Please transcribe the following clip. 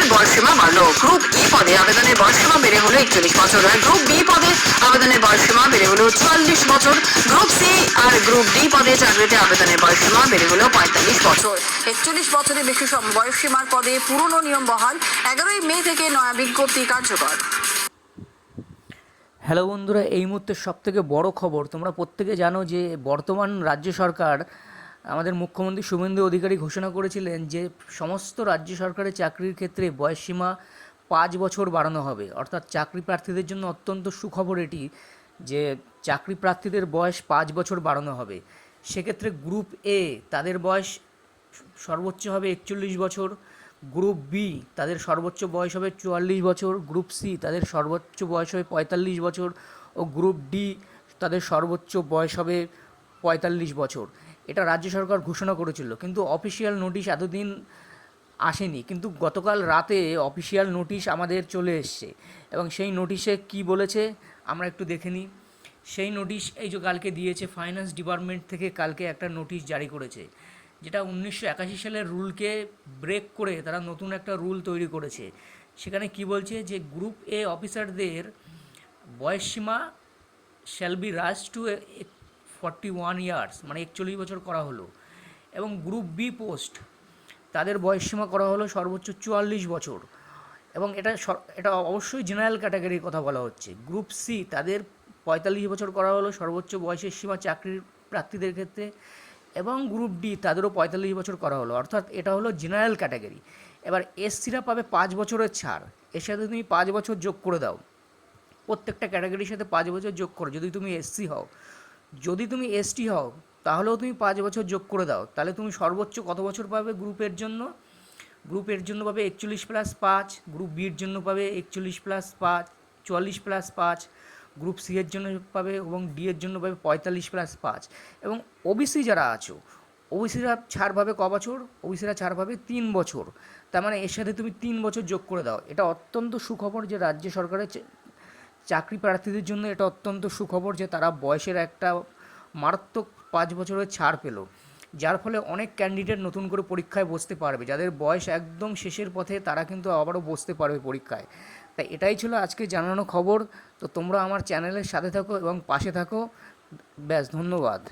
আবেদনের বয়সসীমা বাড়ল। গ্রুপ ই পদে আবেদনের বয়সসীমা বেড়ে হলো 41 বছর। গ্রুপ বি পদে আবেদনের বয়সসীমা বেড়ে হলো 44 বছর। গ্রুপ সি আর গ্রুপ ডি পদে চাকরিতে আবেদনের বয়সসীমা বেড়ে হলো 45 বছর। 41 বছরের বেশি বয়সসীমার পদে পুরনো নিয়ম বহাল। 11ই মে থেকে নয়া বিজ্ঞপ্তি কার্যকর। হ্যালো বন্ধুরা, এই মুহূর্তে সবথেকে বড় খবর, তোমরা প্রত্যেকে জানো যে বর্তমান রাজ্য সরকার আমাদের মুখ্যমন্ত্রী শুভেন্দু অধিকারী ঘোষণা করেছিলেন যে সমস্ত রাজ্য সরকারের চাকরির ক্ষেত্রে বয়সসীমা 5 বছর বাড়ানো হবে। অর্থাৎ চাকরি প্রার্থীদের জন্য অত্যন্ত সুখবর এটি যে চাকরি প্রার্থীদের বয়স 5 বছর বাড়ানো হবে। সেক্ষেত্রে গ্রুপ এ তাদের বয়স সর্বোচ্চ হবে 41 বছর, গ্রুপ বি তাদের সর্বোচ্চ বয়স হবে 44 বছর, গ্রুপ সি তাদের সর্বোচ্চ বয়স হবে 45 বছর ও গ্রুপ ডি তাদের সর্বোচ্চ বয়স হবে 45 বছর। এটা রাজ্য সরকার ঘোষণা করেছিল, কিন্তু অফিসিয়াল নোটিশ এতদিন আসেনি। কিন্তু গতকাল রাতে অফিসিয়াল নোটিশ আমাদের চলে এসছে এবং সেই নোটিশে কি বলেছে আমরা একটু দেখে নিই। সেই নোটিশ এই যে কালকে দিয়েছে, ফাইন্যান্স ডিপার্টমেন্ট থেকে কালকে একটা নোটিশ জারি করেছে, যেটা 1981 সালের রুলকে ব্রেক করে তারা নতুন একটা রুল তৈরি করেছে। সেখানে কি বলছে যে গ্রুপ এ অফিসারদের বয়সসীমা shall be raise to 41 years, মানে 41 বছর করা হলো। এবং গ্রুপ বি পোস্ট তাদের বয়সসীমা করা হলো সর্বোচ্চ 44 বছর। এবং এটা অবশ্যই জেনারেল ক্যাটাগরির কথা বলা হচ্ছে। গ্রুপ সি তাদের 45 বছর করা হলো সর্বোচ্চ বয়সের সীমা চাকরির প্রার্থীদের ক্ষেত্রে, এবং গ্রুপ ডি তাদেরও 45 বছর করা হলো। অর্থাৎ এটা হলো জেনারেল ক্যাটাগরি। এবার এসসিরা পাবে 5 বছরের ছাড়। এর সাথে তুমি 5 বছর যোগ করে দাও, প্রত্যেকটা ক্যাটাগরির সাথে 5 বছর যোগ করো। যদি তুমি এসসি হও, যদি তুমি এসটি হও, তাহলেও তুমি 5 বছর যোগ করে দাও। তাহলে তুমি সর্বোচ্চ কত বছর পাবে গ্রুপের জন্য? গ্রুপের জন্য পাবে 41+5, গ্রুপ বির জন্য পাবে 41+5, 44+5, গ্রুপ সি এর জন্য পাবে এবং ডি এর জন্য পাবে 45+5। এবং ওবিসি যারা আছো, ওবিসিরা ছাড় পাবে ক বছর? ওবিসিরা ছাড় পাবে 3 বছর। তার মানে এর সাথে তুমি 3 বছর যোগ করে দাও। এটা অত্যন্ত সুখবর যে রাজ্য সরকারের চাকরি প্রার্থীদের জন্য এটা অত্যন্ত সুখবর যে তারা বয়সের একটা মারাত্মক 5 বছরের ছাড় পেল, যার ফলে অনেক ক্যান্ডিডেট নতুন করে পরীক্ষায় বসতে পারবে। যাদের বয়স একদম শেষের পথে তারা কিন্তু আবারও বসতে পারবে পরীক্ষায়। তাই এটাই ছিল আজকে জানানো খবর। তো তোমরা আমার চ্যানেলের সাথে থাকো এবং পাশে থাকো। ব্যাস, ধন্যবাদ।